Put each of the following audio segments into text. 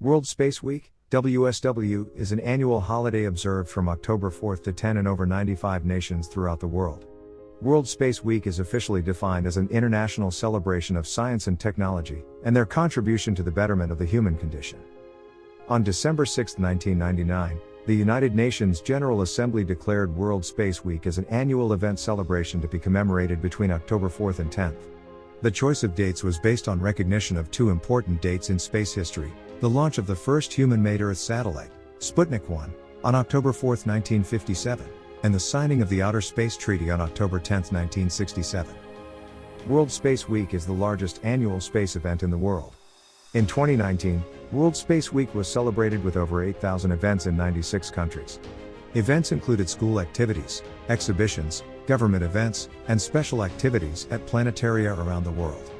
World Space Week, WSW, is an annual holiday observed from October 4 to 10 in over 95 nations throughout the world. World Space Week is officially defined as an international celebration of science and technology, and their contribution to the betterment of the human condition. On December 6, 1999, the United Nations General Assembly declared World Space Week as an annual event celebration to be commemorated between October 4 and 10. The choice of dates was based on recognition of two important dates in space history: the launch of the first human-made Earth satellite, Sputnik 1, on October 4, 1957, and the signing of the Outer Space Treaty on October 10, 1967. World Space Week is the largest annual space event in the world. In 2019, World Space Week was celebrated with over 8,000 events in 96 countries. Events included school activities, exhibitions, government events, and special activities at planetaria around the world.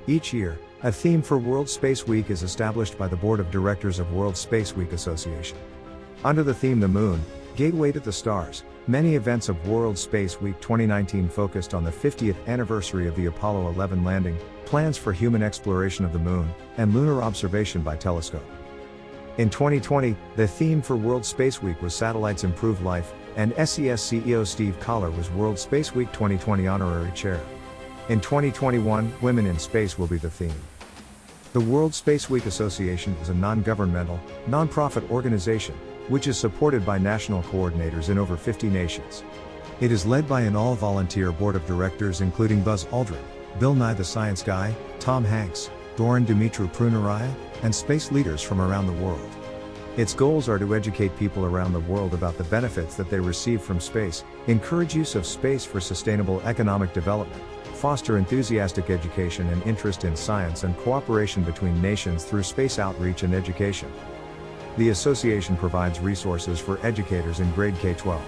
Each year, a theme for World Space Week is established by the Board of Directors of World Space Week Association. Under the theme The Moon, Gateway to the Stars, many events of World Space Week 2019 focused on the 50th anniversary of the Apollo 11 landing, plans for human exploration of the Moon, and lunar observation by telescope. In 2020, the theme for World Space Week was Satellites Improve Life, and SES CEO Steve Collar was World Space Week 2020 Honorary Chair. In 2021, Women in Space will be the theme. The World Space Week Association is a non-governmental, non-profit organization, which is supported by national coordinators in over 50 nations. It is led by an all-volunteer board of directors including Buzz Aldrin, Bill Nye the Science Guy, Tom Hanks, Doran Dumitru Prunaraya, and space leaders from around the world. Its goals are to educate people around the world about the benefits that they receive from space, encourage use of space for sustainable economic development, foster enthusiastic education and interest in science and cooperation between nations through space outreach and education. The association provides resources for educators in grade K-12.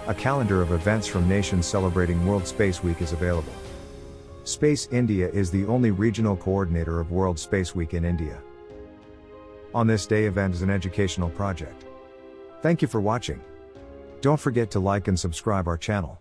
A calendar of events from nations celebrating World Space Week is available. Space India is the only regional coordinator of World Space Week in India. On This Day event is an educational project. Thank you for watching. Don't forget to like and subscribe our channel.